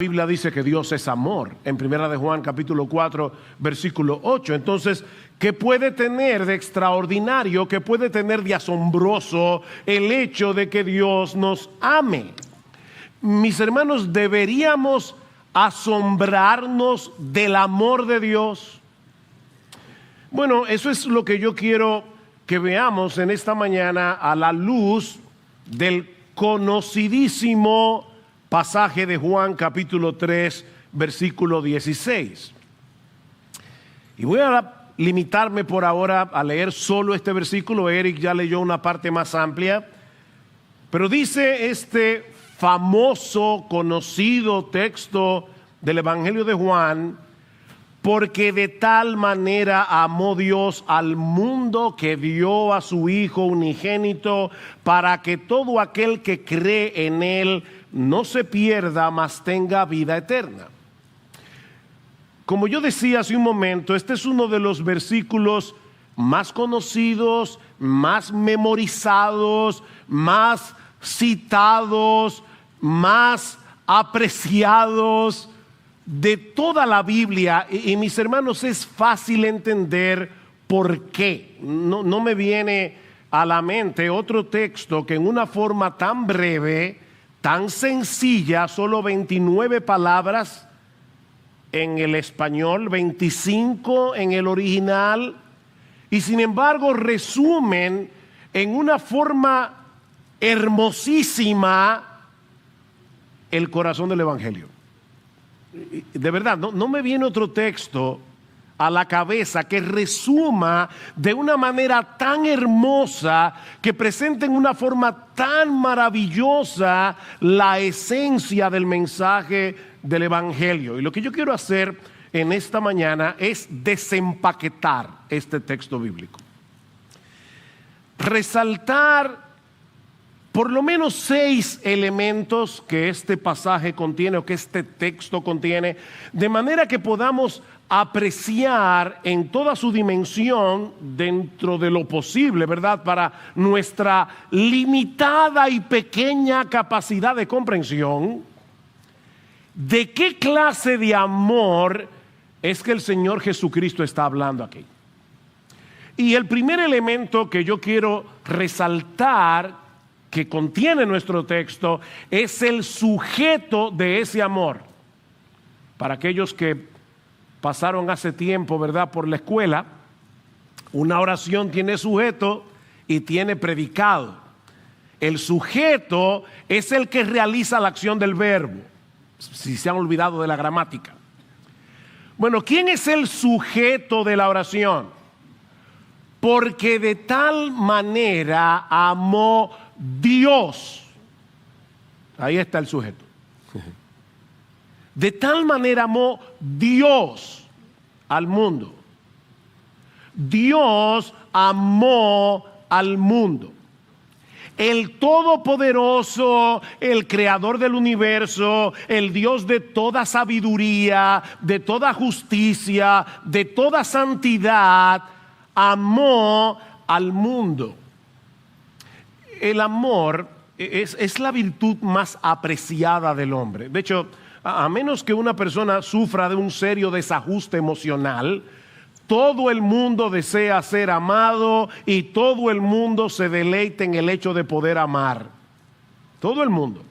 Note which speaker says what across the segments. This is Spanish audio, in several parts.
Speaker 1: La Biblia dice que Dios es amor, en Primera de Juan capítulo 4 versículo 8. Entonces, ¿qué puede tener de extraordinario, qué puede tener de asombroso el hecho de que Dios nos ame? Mis hermanos, deberíamos asombrarnos del amor de Dios. Bueno, eso es lo que yo quiero que veamos en esta mañana a la luz del conocidísimo pasaje de Juan capítulo 3 versículo 16. Y voy a limitarme por ahora a leer solo este versículo. Eric ya leyó una parte más amplia, pero dice este famoso, conocido texto del Evangelio de Juan: porque de tal manera amó Dios al mundo que dio a su Hijo unigénito, para que todo aquel que cree en Él no se pierda, mas tenga vida eterna. Como yo decía hace un momento, este es uno de los versículos más conocidos, más memorizados, más citados, más apreciados de toda la Biblia. Y mis hermanos, es fácil entender por qué. No me viene a la mente otro texto que en una forma tan breve, tan sencilla, solo 29 palabras en el español, 25 en el original, y sin embargo resumen en una forma hermosísima el corazón del Evangelio. De verdad, no me viene otro texto a la cabeza que resuma de una manera tan hermosa, que presente en una forma tan maravillosa la esencia del mensaje del Evangelio. Y lo que yo quiero hacer en esta mañana es desempaquetar este texto bíblico, resaltar por lo menos 6 elementos que este pasaje contiene, o que este texto contiene, de manera que podamos apreciar en toda su dimensión, dentro de lo posible, ¿verdad?, para nuestra limitada y pequeña capacidad de comprensión, de qué clase de amor es que el Señor Jesucristo está hablando aquí. Y el primer elemento que yo quiero resaltar, que contiene nuestro texto, es el sujeto de ese amor. Para aquellos que pasaron hace tiempo, ¿verdad?, por la escuela, una oración tiene sujeto y tiene predicado. El sujeto es el que realiza la acción del verbo, si se han olvidado de la gramática. Bueno, ¿quién es el sujeto de la oración? Porque de tal manera amó Dios. Ahí está el sujeto. De tal manera amó Dios al mundo. Dios amó al mundo. El Todopoderoso, el Creador del universo, el Dios de toda sabiduría, de toda justicia, de toda santidad, amó al mundo. El amor es la virtud más apreciada del hombre. De hecho, a menos que una persona sufra de un serio desajuste emocional, todo el mundo desea ser amado y todo el mundo se deleita en el hecho de poder amar. Todo el mundo.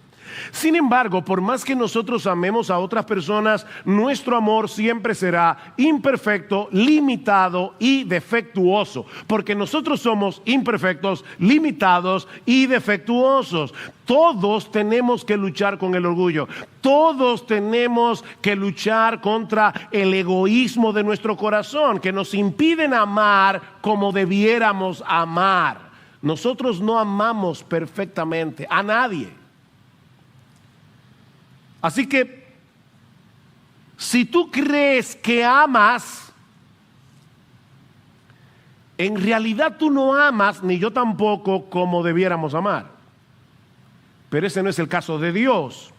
Speaker 1: Sin embargo, por más que nosotros amemos a otras personas, nuestro amor siempre será imperfecto, limitado y defectuoso, porque nosotros somos imperfectos, limitados y defectuosos. Todos tenemos que luchar con el orgullo. Todos tenemos que luchar contra el egoísmo de nuestro corazón, que nos impiden amar como debiéramos amar. Nosotros no amamos perfectamente a nadie. Así que, si tú crees que amas, en realidad tú no amas, ni yo tampoco, como debiéramos amar. Pero ese no es el caso de Dios.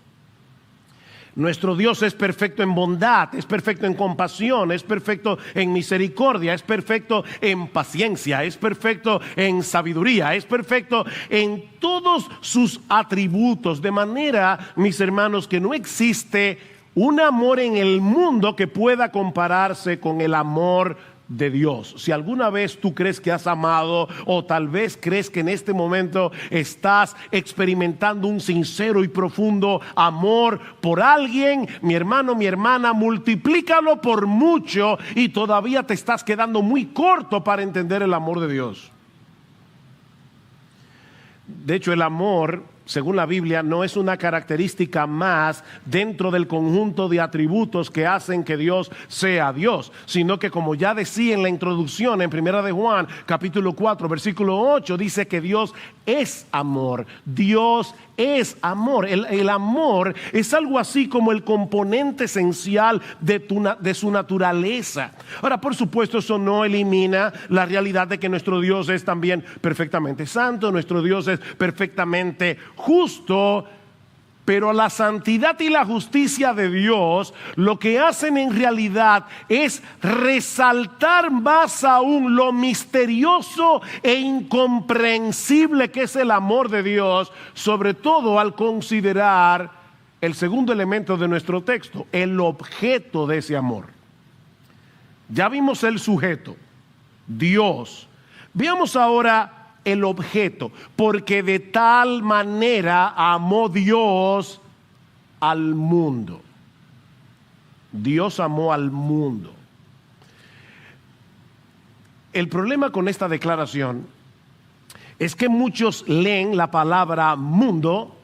Speaker 1: Nuestro Dios es perfecto en bondad, es perfecto en compasión, es perfecto en misericordia, es perfecto en paciencia, es perfecto en sabiduría, es perfecto en todos sus atributos. De manera, mis hermanos, que no existe un amor en el mundo que pueda compararse con el amor de Dios. Si alguna vez tú crees que has amado, o tal vez crees que en este momento estás experimentando un sincero y profundo amor por alguien, mi hermano, mi hermana, multiplícalo por mucho y todavía te estás quedando muy corto para entender el amor de Dios. De hecho, el amor, según la Biblia, no es una característica más dentro del conjunto de atributos que hacen que Dios sea Dios, sino que, como ya decía en la introducción en 1 de Juan, capítulo 4, versículo 8, dice que Dios es amor. Dios es amor. El amor es algo así como el componente esencial de su naturaleza. Ahora, por supuesto, eso no elimina la realidad de que nuestro Dios es también perfectamente santo, nuestro Dios es perfectamente justo, pero la santidad y la justicia de Dios lo que hacen en realidad es resaltar más aún lo misterioso e incomprensible que es el amor de Dios, sobre todo al considerar el segundo elemento de nuestro texto, el objeto de ese amor. Ya vimos el sujeto, Dios. Veamos ahora el objeto, porque de tal manera amó Dios al mundo. Dios amó al mundo. El problema con esta declaración es que muchos leen la palabra mundo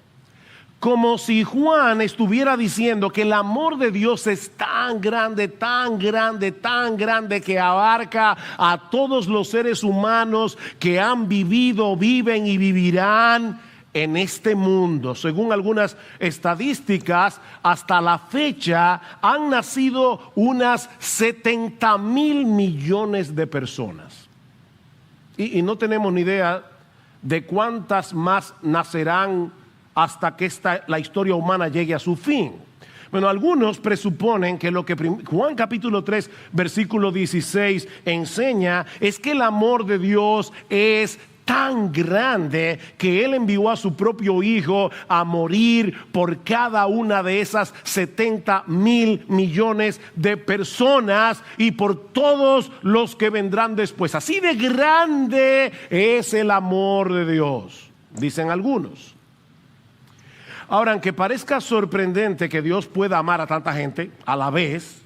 Speaker 1: como si Juan estuviera diciendo que el amor de Dios es tan grande, tan grande, tan grande, que abarca a todos los seres humanos que han vivido, viven y vivirán en este mundo. Según algunas estadísticas, hasta la fecha han nacido unas 70,000 millones de personas. Y no tenemos ni idea de cuántas más nacerán hasta que la historia humana llegue a su fin. Bueno, algunos presuponen que lo que Juan capítulo 3 versículo 16 enseña es que el amor de Dios es tan grande que Él envió a su propio Hijo a morir por cada una de esas 70,000 millones de personas y por todos los que vendrán después. Así de grande es el amor de Dios, dicen algunos. Ahora, aunque parezca sorprendente que Dios pueda amar a tanta gente a la vez,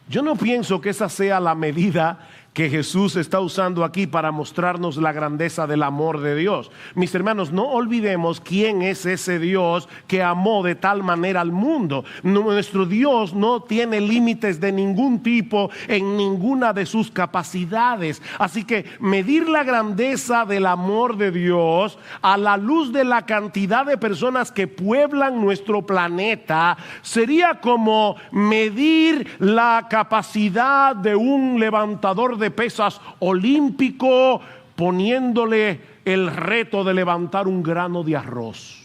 Speaker 1: yo no pienso que esa sea la medida que Jesús está usando aquí para mostrarnos la grandeza del amor de Dios. Mis hermanos, no olvidemos quién es ese Dios que amó de tal manera al mundo. Nuestro Dios no tiene límites de ningún tipo en ninguna de sus capacidades. Así que medir la grandeza del amor de Dios a la luz de la cantidad de personas que pueblan nuestro planeta sería como medir la capacidad de un levantador de pesas olímpico poniéndole el reto de levantar un grano de arroz.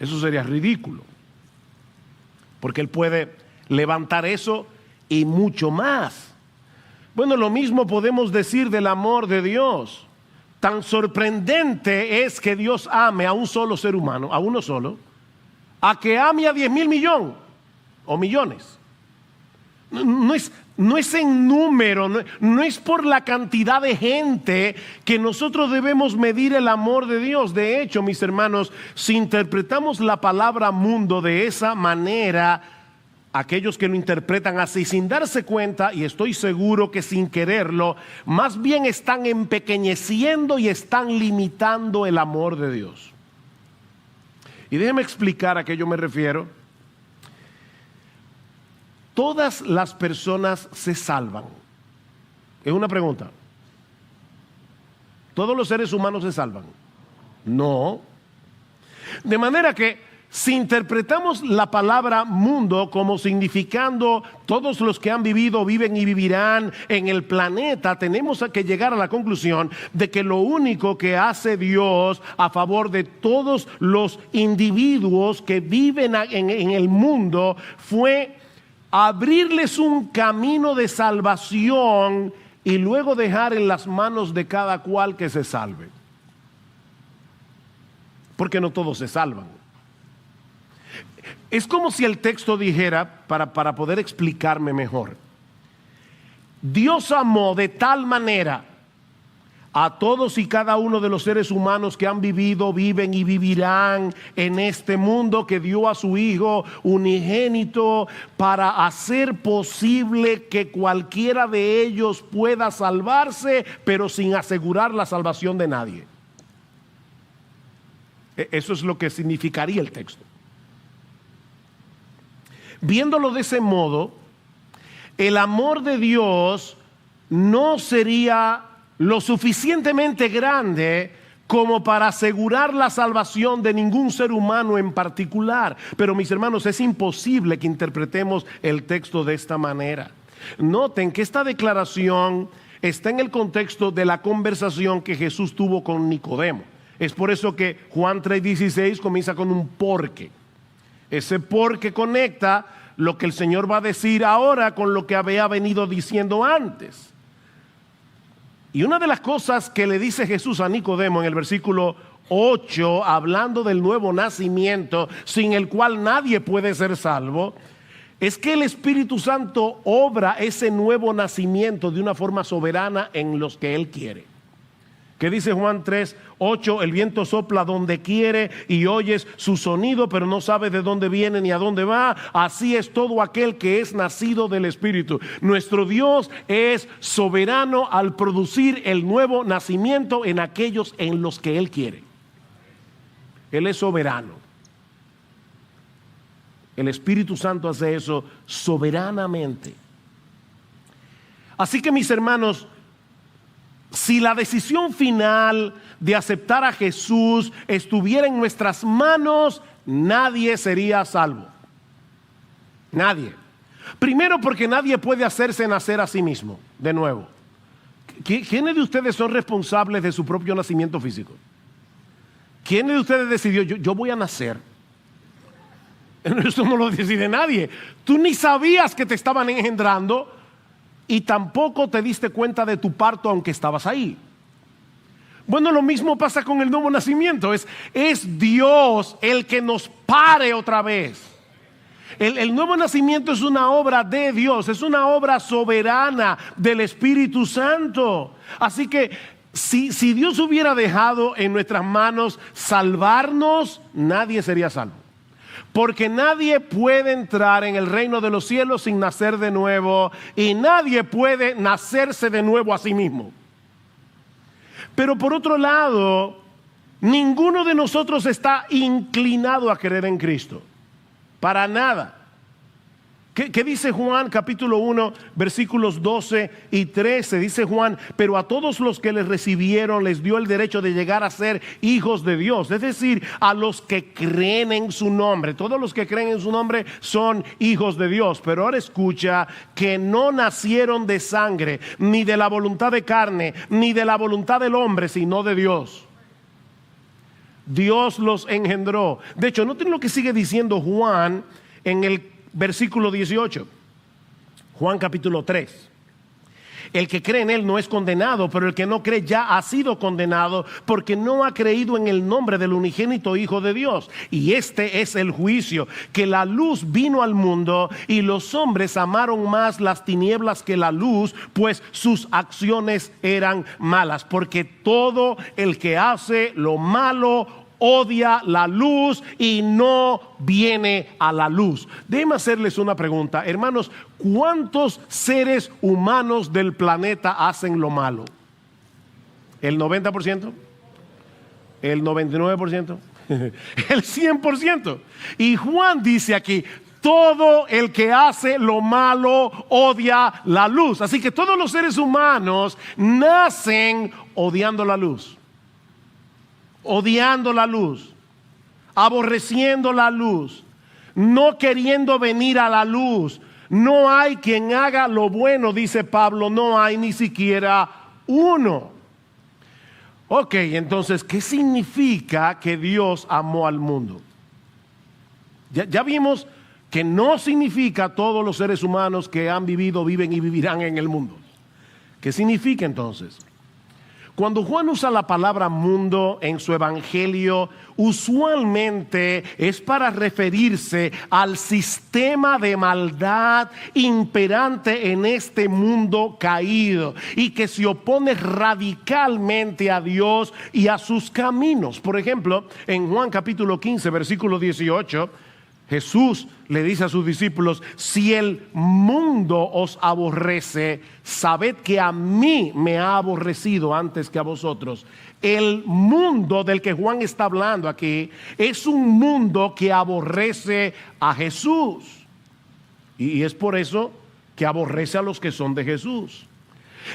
Speaker 1: Eso sería ridículo, porque él puede levantar eso y mucho más. Bueno, lo mismo podemos decir del amor de Dios. Tan sorprendente es que Dios ame a un solo ser humano, a uno solo, a que ame a 10,000 millones o millones. No es en número, no es por la cantidad de gente que nosotros debemos medir el amor de Dios. De hecho, mis hermanos, si interpretamos la palabra mundo de esa manera, aquellos que lo interpretan así sin darse cuenta, y estoy seguro que sin quererlo, más bien están empequeñeciendo y están limitando el amor de Dios. Y déjeme explicar a qué yo me refiero. ¿Todas las personas se salvan? Es una pregunta. ¿Todos los seres humanos se salvan? No. De manera que si interpretamos la palabra mundo como significando todos los que han vivido, viven y vivirán en el planeta, tenemos que llegar a la conclusión de que lo único que hace Dios a favor de todos los individuos que viven en el mundo fue abrirles un camino de salvación y luego dejar en las manos de cada cual que se salve. Porque no todos se salvan. Es como si el texto dijera, para poder explicarme mejor, Dios amó de tal manera a todos y cada uno de los seres humanos que han vivido, viven y vivirán en este mundo, que dio a su Hijo unigénito para hacer posible que cualquiera de ellos pueda salvarse, pero sin asegurar la salvación de nadie. Eso es lo que significaría el texto. Viéndolo de ese modo, el amor de Dios no sería lo suficientemente grande como para asegurar la salvación de ningún ser humano en particular. Pero mis hermanos, es imposible que interpretemos el texto de esta manera. Noten que esta declaración está en el contexto de la conversación que Jesús tuvo con Nicodemo. Es por eso que Juan 3:16 comienza con un porque. Ese porque conecta lo que el Señor va a decir ahora con lo que había venido diciendo antes. Y una de las cosas que le dice Jesús a Nicodemo en el versículo 8, hablando del nuevo nacimiento, sin el cual nadie puede ser salvo, es que el Espíritu Santo obra ese nuevo nacimiento de una forma soberana en los que Él quiere. ¿Qué dice Juan 3:8? El viento sopla donde quiere y oyes su sonido, pero no sabes de dónde viene ni a dónde va. Así es todo aquel que es nacido del Espíritu. Nuestro Dios es soberano al producir el nuevo nacimiento en aquellos en los que Él quiere. Él es soberano. El Espíritu Santo hace eso soberanamente. Así que, mis hermanos, si la decisión final de aceptar a Jesús estuviera en nuestras manos, nadie sería salvo. Nadie. Primero, porque nadie puede hacerse nacer a sí mismo de nuevo. ¿Quiénes de ustedes son responsables de su propio nacimiento físico? ¿Quiénes de ustedes decidió, yo voy a nacer? Eso no lo decide nadie. Tú ni sabías que te estaban engendrando y tampoco te diste cuenta de tu parto aunque estabas ahí. Bueno, lo mismo pasa con el nuevo nacimiento. Es Dios el que nos pare otra vez. El nuevo nacimiento es una obra de Dios, es una obra soberana del Espíritu Santo. Así que si Dios hubiera dejado en nuestras manos salvarnos, nadie sería salvo. Porque nadie puede entrar en el reino de los cielos sin nacer de nuevo, y nadie puede nacerse de nuevo a sí mismo. Pero por otro lado, ninguno de nosotros está inclinado a creer en Cristo. Para nada. ¿Qué dice Juan capítulo 1 versículos 12 y 13? Dice Juan: pero a todos los que les recibieron les dio el derecho de llegar a ser hijos de Dios. Es decir, a los que creen en su nombre. Todos los que creen en su nombre son hijos de Dios. Pero ahora escucha: que no nacieron de sangre, ni de la voluntad de carne, ni de la voluntad del hombre, sino de Dios. Dios los engendró. De hecho, noten lo que sigue diciendo Juan en el versículo 18. Juan capítulo 3. El que cree en Él no es condenado, pero el que no cree ya ha sido condenado, porque no ha creído en el nombre del unigénito Hijo de Dios. Y este es el juicio: que la luz vino al mundo y los hombres amaron más las tinieblas que la luz, pues sus acciones eran malas. Porque todo el que hace lo malo odia la luz y no viene a la luz. Déjenme hacerles una pregunta, hermanos. ¿Cuántos seres humanos del planeta hacen lo malo? ¿El 90%? ¿El 99%? ¿El 100%? Y Juan dice aquí: todo el que hace lo malo odia la luz. Así que todos los seres humanos nacen odiando la luz. Odiando la luz, aborreciendo la luz, no queriendo venir a la luz. No hay quien haga lo bueno, dice Pablo, no hay ni siquiera uno. Ok, entonces, ¿qué significa que Dios amó al mundo? Ya vimos que no significa todos los seres humanos que han vivido, viven y vivirán en el mundo. ¿Qué significa entonces? Cuando Juan usa la palabra mundo en su evangelio, usualmente es para referirse al sistema de maldad imperante en este mundo caído y que se opone radicalmente a Dios y a sus caminos. Por ejemplo, en Juan capítulo 15, versículo 18, Jesús le dice a sus discípulos: si el mundo os aborrece, sabed que a mí me ha aborrecido antes que a vosotros. El mundo del que Juan está hablando aquí es un mundo que aborrece a Jesús. Y es por eso que aborrece a los que son de Jesús.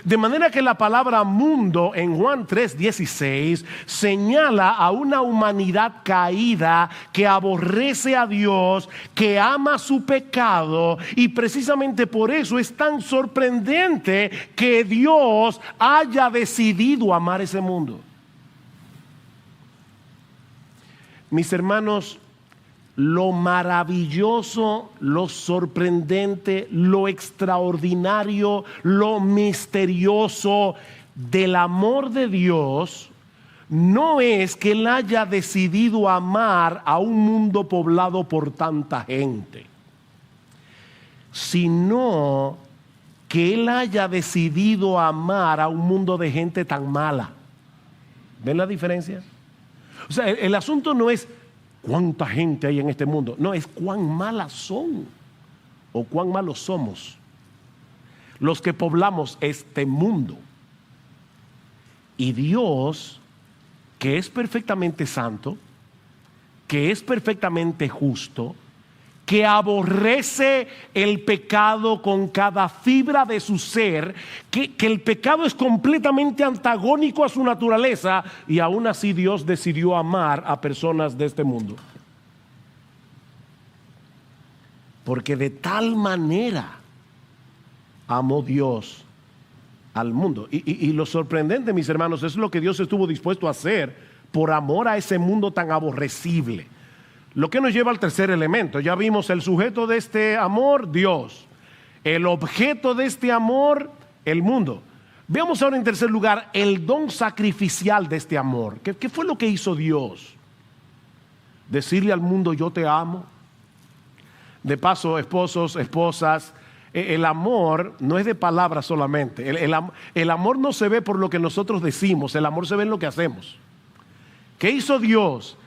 Speaker 1: De manera que la palabra mundo en Juan 3:16 señala a una humanidad caída que aborrece a Dios, que ama su pecado, y precisamente por eso es tan sorprendente que Dios haya decidido amar ese mundo. Mis hermanos, lo maravilloso, lo sorprendente, lo extraordinario, lo misterioso del amor de Dios no es que Él haya decidido amar a un mundo poblado por tanta gente, sino que Él haya decidido amar a un mundo de gente tan mala. ¿Ven la diferencia? O sea, el asunto no es cuánta gente hay en este mundo, no, es cuán malas son o cuán malos somos los que poblamos este mundo. Y Dios, que es perfectamente santo, que es perfectamente justo, que aborrece el pecado con cada fibra de su ser, que el pecado es completamente antagónico a su naturaleza, y aún así Dios decidió amar a personas de este mundo. Porque de tal manera amó Dios al mundo. Y lo sorprendente, mis hermanos, es lo que Dios estuvo dispuesto a hacer por amor a ese mundo tan aborrecible. Lo que nos lleva al tercer elemento. Ya vimos el sujeto de este amor, Dios. El objeto de este amor, el mundo. Veamos ahora en tercer lugar el don sacrificial de este amor. ¿Qué fue lo que hizo Dios? Decirle al mundo: yo te amo. De paso, esposos, esposas, el amor no es de palabras solamente. El amor no se ve por lo que nosotros decimos, el amor se ve en lo que hacemos. ¿Qué hizo Dios?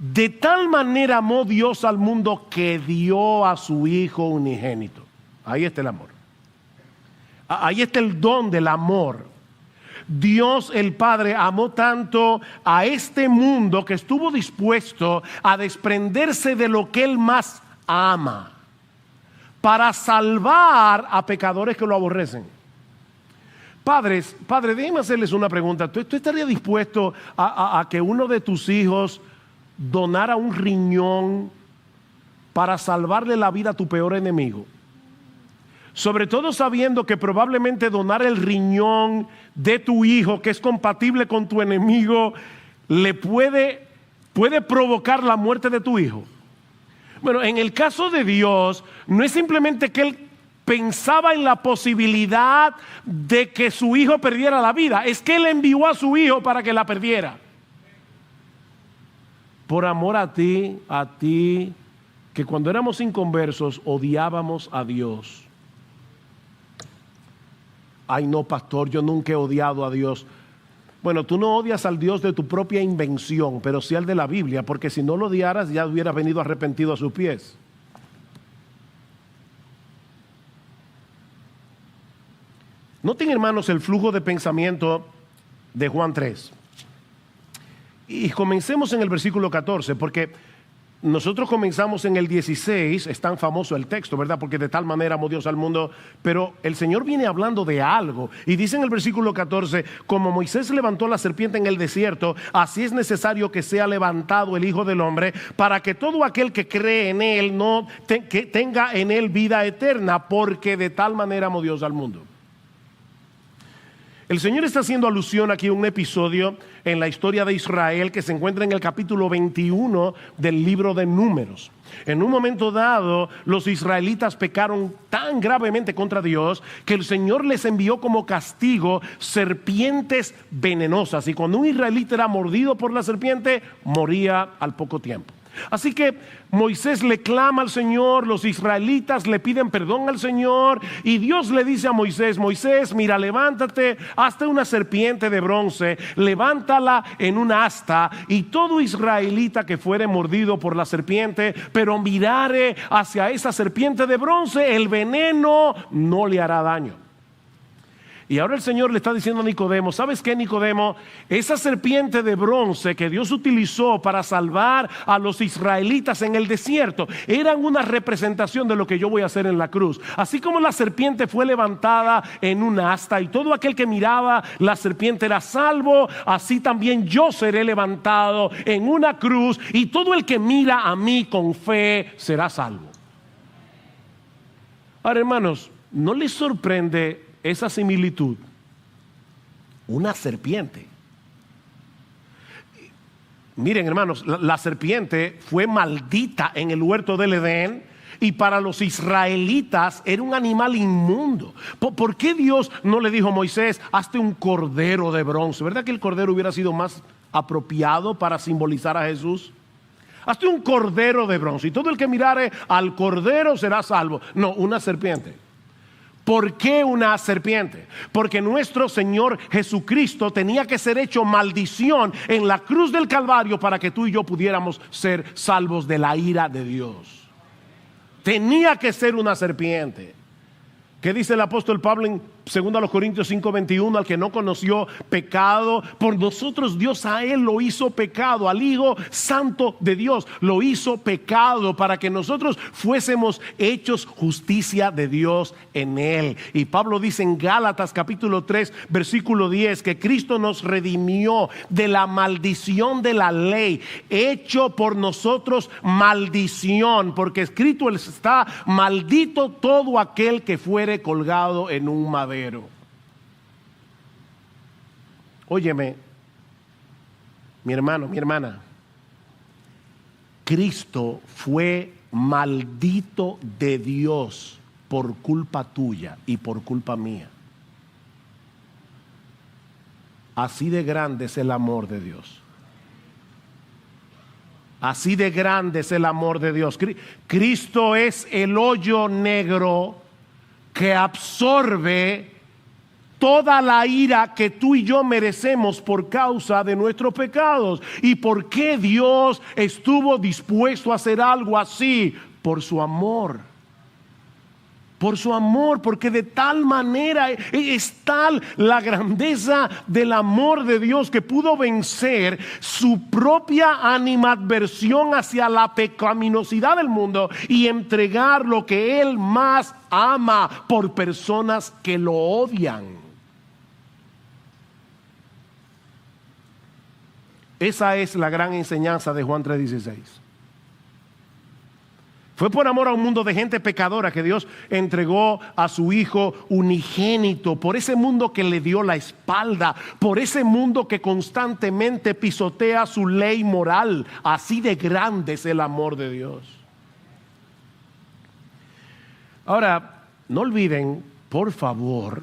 Speaker 1: De tal manera amó Dios al mundo que dio a su Hijo unigénito. Ahí está el amor. Ahí está el don del amor. Dios el Padre amó tanto a este mundo que estuvo dispuesto a desprenderse de lo que Él más ama para salvar a pecadores que lo aborrecen. Padres, déjenme hacerles una pregunta. ¿Tú estarías dispuesto a que uno de tus hijos donara un riñón para salvarle la vida a tu peor enemigo? Sobre todo sabiendo que probablemente donar el riñón de tu hijo, que es compatible con tu enemigo, le puede provocar la muerte de tu hijo. Bueno, en el caso de Dios, no es simplemente que Él pensaba en la posibilidad de que su hijo perdiera la vida, es que Él envió a su hijo para que la perdiera. Por amor a ti, que cuando éramos inconversos odiábamos a Dios. Ay, no, pastor, yo nunca he odiado a Dios. Bueno, tú no odias al Dios de tu propia invención, pero sí al de la Biblia, porque si no lo odiaras ya hubieras venido arrepentido a sus pies. Noten, hermanos, el flujo de pensamiento de Juan 3. Y comencemos en el versículo 14, porque nosotros comenzamos en el 16, es tan famoso el texto, ¿verdad? Porque de tal manera amó Dios al mundo, pero el Señor viene hablando de algo, y dice en el versículo 14, como Moisés levantó la serpiente en el desierto, así es necesario que sea levantado el Hijo del Hombre, para que todo aquel que cree en Él que tenga en Él vida eterna, porque de tal manera amó Dios al mundo. El Señor está haciendo alusión aquí a un episodio en la historia de Israel que se encuentra en el capítulo 21 del libro de Números. En un momento dado, los israelitas pecaron tan gravemente contra Dios que el Señor les envió como castigo serpientes venenosas. Y cuando un israelita era mordido por la serpiente, moría al poco tiempo. Así que Moisés le clama al Señor, los israelitas le piden perdón al Señor y Dios le dice a Moisés: Moisés, mira, levántate, hazte una serpiente de bronce, levántala en una asta, y todo israelita que fuere mordido por la serpiente, pero mirare hacia esa serpiente de bronce, el veneno no le hará daño. Y ahora el Señor le está diciendo a Nicodemo: ¿sabes qué, Nicodemo? Esa serpiente de bronce que Dios utilizó para salvar a los israelitas en el desierto eran una representación de lo que yo voy a hacer en la cruz. Así como la serpiente fue levantada en un asta y todo aquel que miraba la serpiente era salvo, así también yo seré levantado en una cruz y todo el que mira a mí con fe será salvo. Ahora, hermanos, ¿no les sorprende esa similitud? Una serpiente. Miren, hermanos, la serpiente fue maldita en el huerto del Edén y para los israelitas era un animal inmundo. ¿Por qué Dios no le dijo a Moisés: hazte un cordero de bronce? ¿Verdad que el cordero hubiera sido más apropiado para simbolizar a Jesús? Hazte un cordero de bronce y todo el que mirare al cordero será salvo. No, una serpiente. ¿Por qué una serpiente? Porque nuestro Señor Jesucristo tenía que ser hecho maldición en la cruz del Calvario para que tú y yo pudiéramos ser salvos de la ira de Dios. Tenía que ser una serpiente. ¿Qué dice el apóstol Pablo en 2 Corintios 5:21? Al que no conoció pecado, por nosotros Dios a él lo hizo pecado, al Hijo Santo de Dios lo hizo pecado para que nosotros fuésemos hechos justicia de Dios en él. Y Pablo dice en Gálatas capítulo 3 versículo 10 que Cristo nos redimió de la maldición de la ley, hecho por nosotros maldición, porque escrito está: maldito todo aquel que fuere colgado en un madero. Óyeme, mi hermano, mi hermana, Cristo fue maldito de Dios por culpa tuya y por culpa mía. Así de grande es el amor de Dios. Así de grande es el amor de Dios. Cristo es el hoyo negro que absorbe toda la ira que tú y yo merecemos por causa de nuestros pecados. ¿Y por qué Dios estuvo dispuesto a hacer algo así? Por su amor. Por su amor, porque de tal manera es tal la grandeza del amor de Dios que pudo vencer su propia animadversión hacia la pecaminosidad del mundo y entregar lo que Él más ama por personas que lo odian. Esa es la gran enseñanza de Juan 3:16. Fue por amor a un mundo de gente pecadora que Dios entregó a su Hijo unigénito, por ese mundo que le dio la espalda, por ese mundo que constantemente pisotea su ley moral. Así de grande es el amor de Dios. Ahora, no olviden, por favor,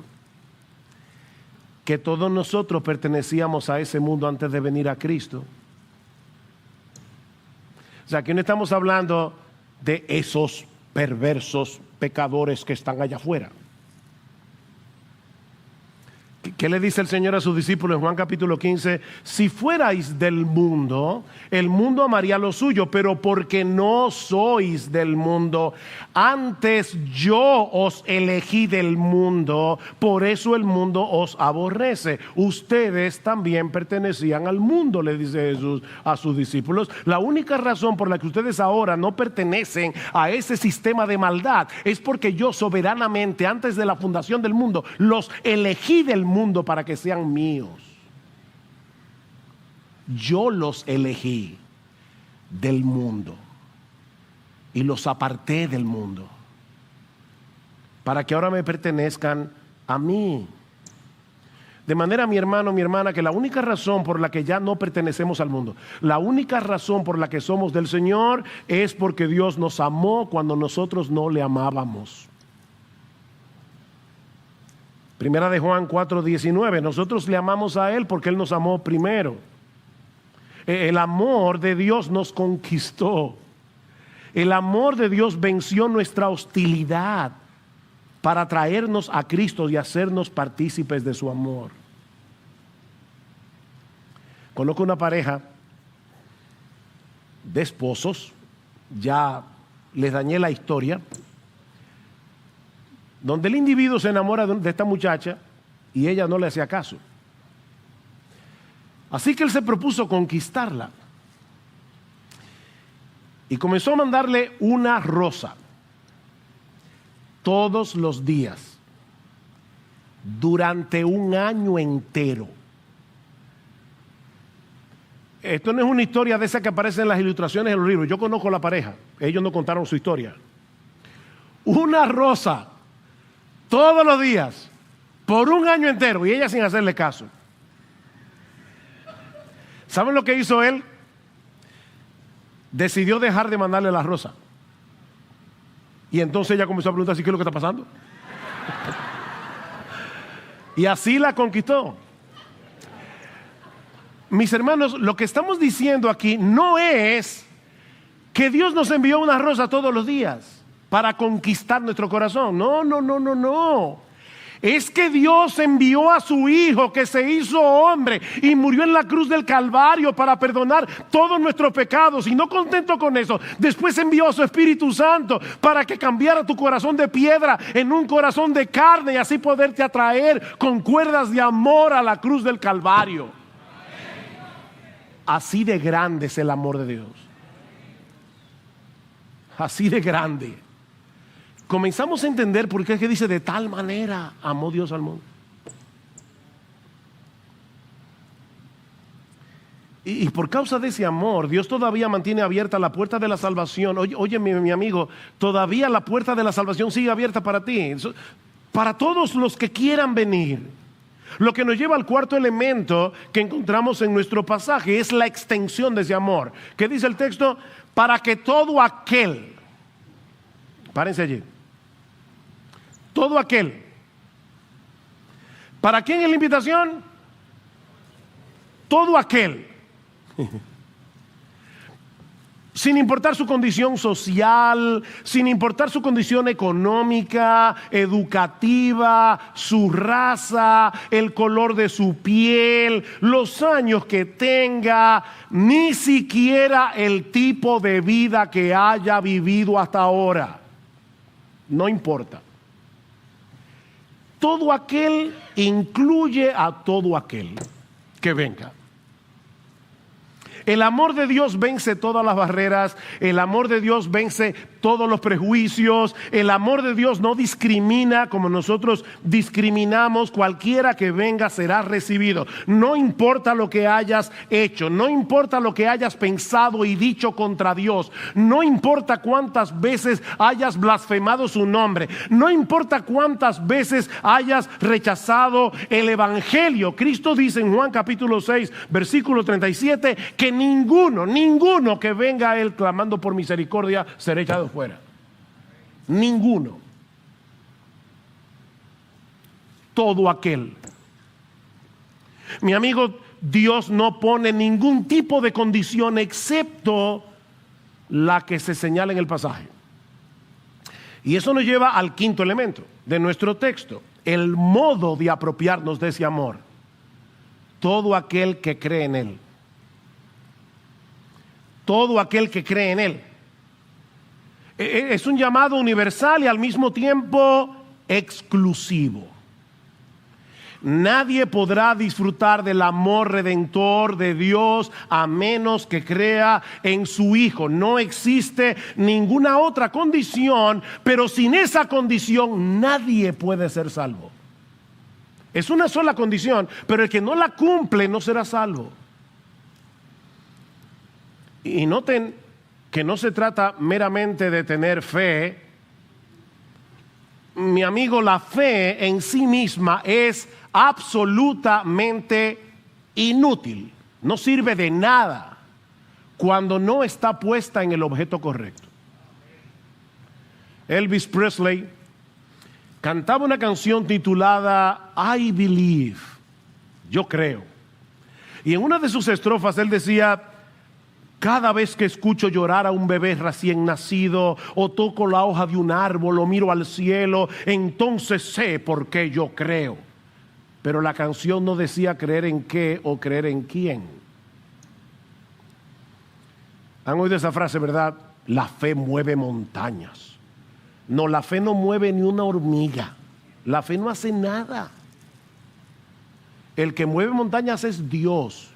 Speaker 1: que todos nosotros pertenecíamos a ese mundo antes de venir a Cristo. O sea, aquí no estamos hablando de esos perversos pecadores que están allá afuera. ¿Qué le dice el Señor a sus discípulos en Juan capítulo 15? Si fuerais del mundo, el mundo amaría lo suyo, pero porque no sois del mundo, antes yo os elegí del mundo, por eso el mundo os aborrece. Ustedes también pertenecían al mundo, le dice Jesús a sus discípulos. La única razón por la que ustedes ahora no pertenecen a ese sistema de maldad es porque yo soberanamente, antes de la fundación del mundo, los elegí del mundo para que sean míos. Yo los elegí del mundo y los aparté del mundo para que ahora me pertenezcan a mí. De manera, mi hermano, mi hermana, que la única razón por la que ya no pertenecemos al mundo, la única razón por la que somos del Señor es porque Dios nos amó cuando nosotros no le amábamos. Primera de Juan 4:19, nosotros le amamos a Él porque Él nos amó primero. El amor de Dios nos conquistó. El amor de Dios venció nuestra hostilidad para traernos a Cristo y hacernos partícipes de su amor. Conozco una pareja de esposos, ya les dañé la historia, donde el individuo se enamora de esta muchacha y ella no le hacía caso. Así que él se propuso conquistarla y comenzó a mandarle una rosa todos los días durante un año entero. Esto no es una historia de esa que aparece en las ilustraciones de los libros. Yo conozco a la pareja, ellos no contaron su historia. Una rosa todos los días por un año entero y ella sin hacerle caso. ¿Saben lo que hizo él? Decidió dejar de mandarle la rosa. Y entonces ella comenzó a preguntar: ¿qué es lo que está pasando? Y así la conquistó. Mis hermanos, lo que estamos diciendo aquí no es que Dios nos envió una rosa todos los días para conquistar nuestro corazón. No, no, no, no, no. Es que Dios envió a su Hijo, que se hizo hombre y murió en la cruz del Calvario para perdonar todos nuestros pecados. Y no contento con eso, después envió a su Espíritu Santo para que cambiara tu corazón de piedra en un corazón de carne y así poderte atraer con cuerdas de amor a la cruz del Calvario. Así de grande es el amor de Dios. Así de grande. Comenzamos a entender por qué es que dice: de tal manera amó Dios al mundo. Y por causa de ese amor, Dios todavía mantiene abierta la puerta de la salvación. Oye, mi amigo, todavía la puerta de la salvación sigue abierta para ti, para todos los que quieran venir. Lo que nos lleva al cuarto elemento que encontramos en nuestro pasaje es la extensión de ese amor. ¿Qué dice el texto? Para que todo aquel, párense allí, todo aquel. ¿Para quién es la invitación? Todo aquel. Sin importar su condición social, sin importar su condición económica, educativa, su raza, el color de su piel, los años que tenga, ni siquiera el tipo de vida que haya vivido hasta ahora. No importa. Todo aquel incluye a todo aquel que venga. El amor de Dios vence todas las barreras, el amor de Dios vence todos los prejuicios, el amor de Dios no discrimina como nosotros discriminamos. Cualquiera que venga será recibido. No importa lo que hayas hecho, no importa lo que hayas pensado y dicho contra Dios, no importa cuántas veces hayas blasfemado su nombre, no importa cuántas veces hayas rechazado el Evangelio. Cristo dice en Juan capítulo 6, versículo 37, que ninguno que venga a Él clamando por misericordia será echado fuera. Ninguno. Todo aquel. Mi amigo, Dios no pone ningún tipo de condición excepto la que se señala en el pasaje. Y eso nos lleva al quinto elemento de nuestro texto: el modo de apropiarnos de ese amor. Todo aquel que cree en Él. Todo aquel que cree en Él. Es un llamado universal y al mismo tiempo exclusivo. Nadie podrá disfrutar del amor redentor de Dios a menos que crea en su Hijo. No existe ninguna otra condición, pero sin esa condición nadie puede ser salvo. Es una sola condición, pero el que no la cumple no será salvo. Y noten que no se trata meramente de tener fe. Mi amigo, la fe en sí misma es absolutamente inútil, no sirve de nada cuando no está puesta en el objeto correcto. Elvis Presley cantaba una canción titulada I Believe, yo creo. Y en una de sus estrofas él decía: cada vez que escucho llorar a un bebé recién nacido, o toco la hoja de un árbol, o miro al cielo, entonces sé por qué yo creo. Pero la canción no decía creer en qué o creer en quién. ¿Han oído esa frase, verdad? La fe mueve montañas. No, la fe no mueve ni una hormiga. La fe no hace nada. El que mueve montañas es Dios,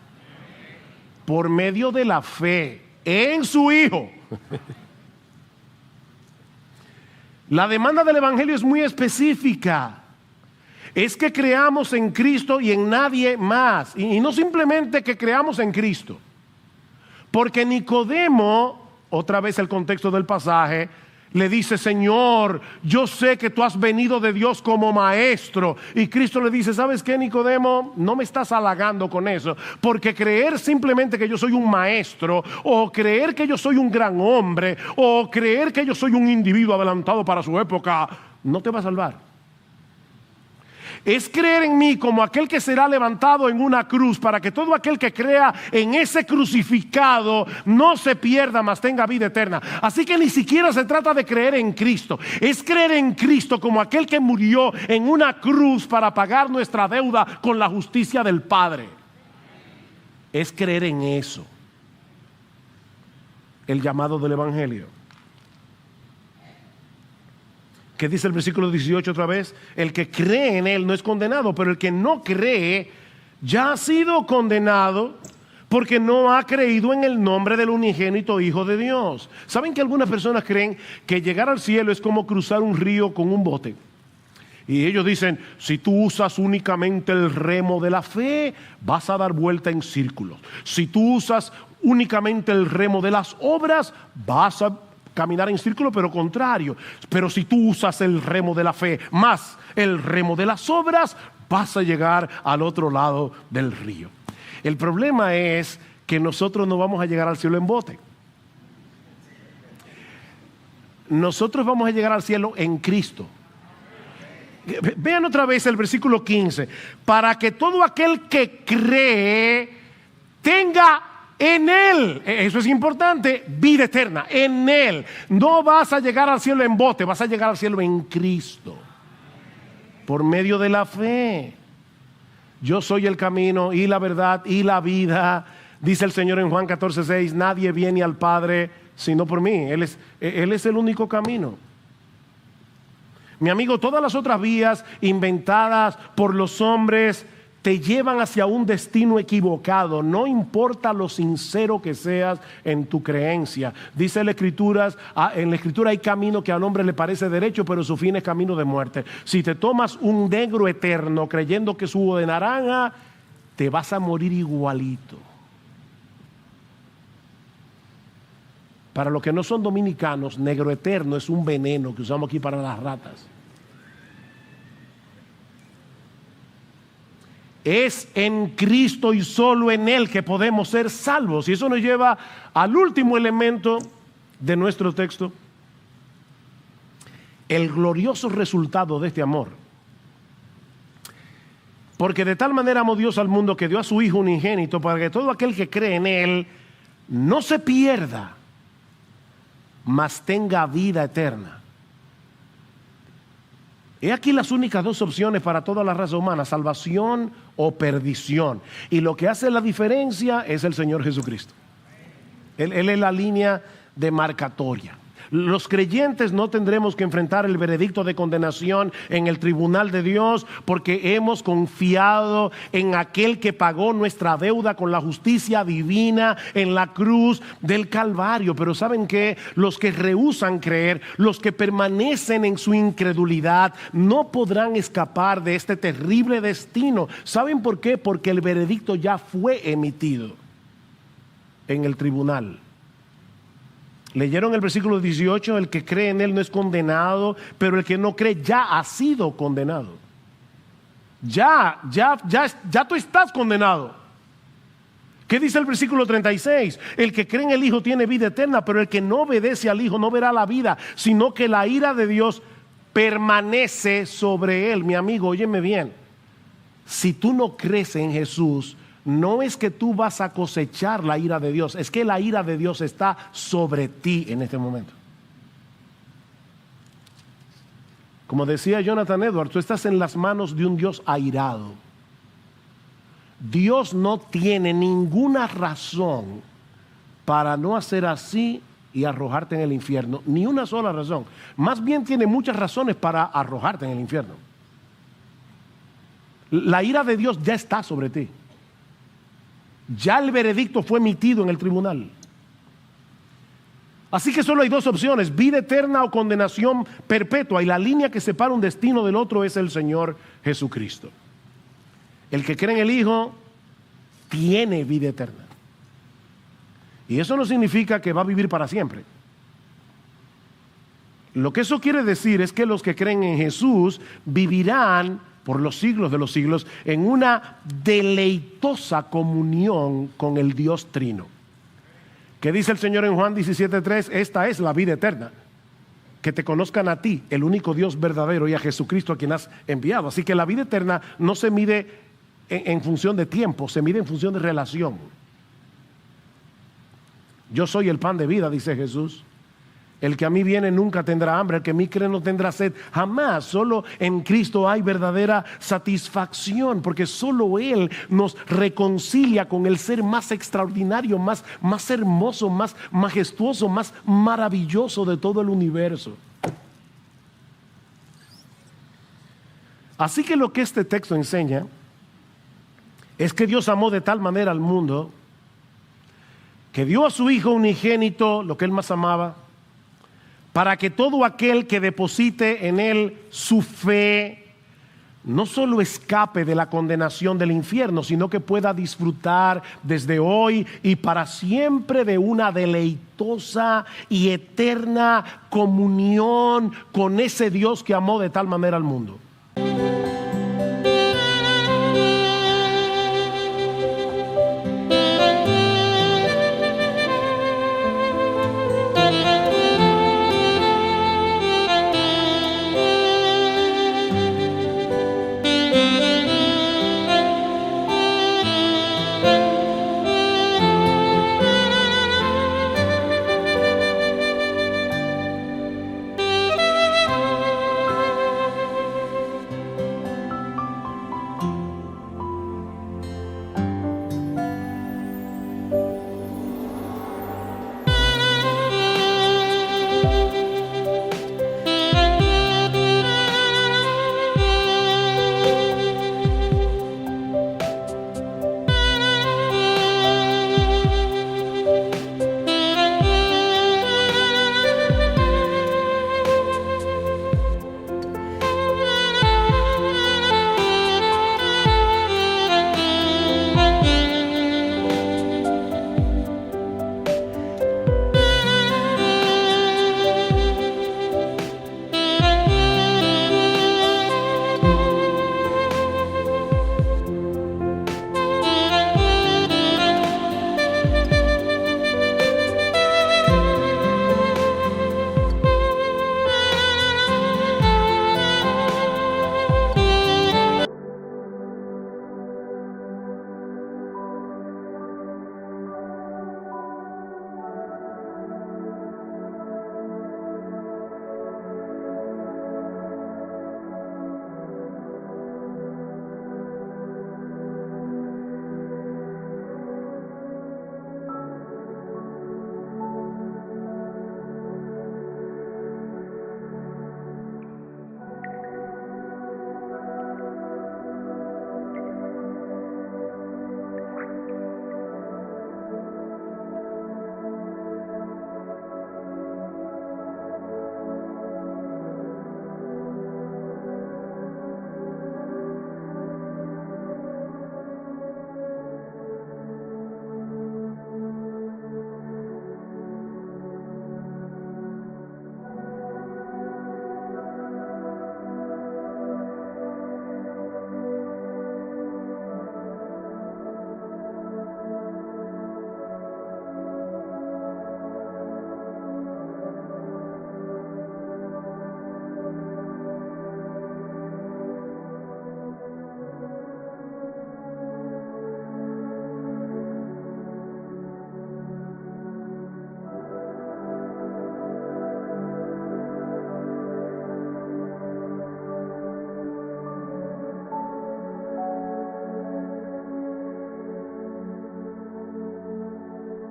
Speaker 1: por medio de la fe en su Hijo. La demanda del Evangelio es muy específica. Es que creamos en Cristo y en nadie más. Y no simplemente que creamos en Cristo. Porque Nicodemo, otra vez el contexto del pasaje, le dice: Señor, yo sé que tú has venido de Dios como maestro. Y Cristo le dice: ¿sabes qué, Nicodemo? No me estás halagando con eso, porque creer simplemente que yo soy un maestro, o creer que yo soy un gran hombre, o creer que yo soy un individuo adelantado para su época, no te va a salvar. Es creer en mí como aquel que será levantado en una cruz, para que todo aquel que crea en ese crucificado no se pierda, mas tenga vida eterna. Así que ni siquiera se trata de creer en Cristo. Es creer en Cristo como aquel que murió en una cruz para pagar nuestra deuda con la justicia del Padre. Es creer en eso. El llamado del Evangelio. ¿Qué dice el versículo 18 otra vez? El que cree en Él no es condenado, pero el que no cree ya ha sido condenado, porque no ha creído en el nombre del unigénito Hijo de Dios. ¿Saben que algunas personas creen que llegar al cielo es como cruzar un río con un bote? Y ellos dicen: si tú usas únicamente el remo de la fe, vas a dar vuelta en círculos. Si tú usas únicamente el remo de las obras, vas a caminar en círculo, pero contrario. Pero si tú usas el remo de la fe más el remo de las obras, vas a llegar al otro lado del río. El problema es que nosotros no vamos a llegar al cielo en bote. Nosotros vamos a llegar al cielo en Cristo. Vean otra vez el versículo 15. Para que todo aquel que cree tenga en Él, eso es importante, vida eterna, en Él. No vas a llegar al cielo en bote, vas a llegar al cielo en Cristo, por medio de la fe. Yo soy el camino y la verdad y la vida, dice el Señor en Juan 14:6. Nadie viene al Padre sino por mí. Él es el único camino. Mi amigo, todas las otras vías inventadas por los hombres te llevan hacia un destino equivocado. No importa lo sincero que seas en tu creencia. Dice la Escritura, en la Escritura hay camino que al hombre le parece derecho, pero su fin es camino de muerte. Si te tomas un negro eterno creyendo que es jugo de naranja, te vas a morir igualito. Para los que no son dominicanos, negro eterno es un veneno que usamos aquí para las ratas. Es en Cristo y solo en Él que podemos ser salvos. Y eso nos lleva al último elemento de nuestro texto. El glorioso resultado de este amor. Porque de tal manera amó Dios al mundo que dio a su Hijo unigénito, para que todo aquel que cree en Él no se pierda, mas tenga vida eterna. He aquí las únicas dos opciones para toda la raza humana: salvación o perdición. Y lo que hace la diferencia es el Señor Jesucristo. Él es la línea demarcatoria. Los creyentes no tendremos que enfrentar el veredicto de condenación en el tribunal de Dios, porque hemos confiado en aquel que pagó nuestra deuda con la justicia divina en la cruz del Calvario. Pero ¿saben qué? Los que rehúsan creer, los que permanecen en su incredulidad, no podrán escapar de este terrible destino. ¿Saben por qué? Porque el veredicto ya fue emitido en el tribunal. Leyeron el versículo 18, el que cree en Él no es condenado, pero el que no cree ya ha sido condenado. Ya tú estás condenado. ¿Qué dice el versículo 36? El que cree en el Hijo tiene vida eterna, pero el que no obedece al Hijo no verá la vida, sino que la ira de Dios permanece sobre él. Mi amigo, óyeme bien. Si tú no crees en Jesús, no es que tú vas a cosechar la ira de Dios, es que la ira de Dios está sobre ti en este momento. Como decía Jonathan Edwards, tú estás en las manos de un Dios airado. Dios no tiene ninguna razón para no hacer así y arrojarte en el infierno, ni una sola razón. Más bien tiene muchas razones para arrojarte en el infierno. La ira de Dios ya está sobre ti. Ya el veredicto fue emitido en el tribunal. Así que solo hay dos opciones: vida eterna o condenación perpetua. Y la línea que separa un destino del otro es el Señor Jesucristo. El que cree en el Hijo tiene vida eterna. Y eso no significa que va a vivir para siempre. Lo que eso quiere decir es que los que creen en Jesús vivirán por los siglos de los siglos en una deleitosa comunión con el Dios Trino. ¿Qué dice el Señor en Juan 17:3? Esta es la vida eterna, que te conozcan a ti, el único Dios verdadero, y a Jesucristo a quien has enviado. Así que la vida eterna no se mide en función de tiempo, se mide en función de relación. Yo soy el pan de vida, dice Jesús. El que a mí viene nunca tendrá hambre, el que en mí cree no tendrá sed, jamás. Solo en Cristo hay verdadera satisfacción, porque solo Él nos reconcilia con el ser más extraordinario, más hermoso, más majestuoso, más maravilloso de todo el universo. Así que lo que este texto enseña es que Dios amó de tal manera al mundo que dio a su Hijo unigénito, lo que Él más amaba, para que todo aquel que deposite en Él su fe no solo escape de la condenación del infierno, sino que pueda disfrutar desde hoy y para siempre de una deleitosa y eterna comunión con ese Dios que amó de tal manera al mundo.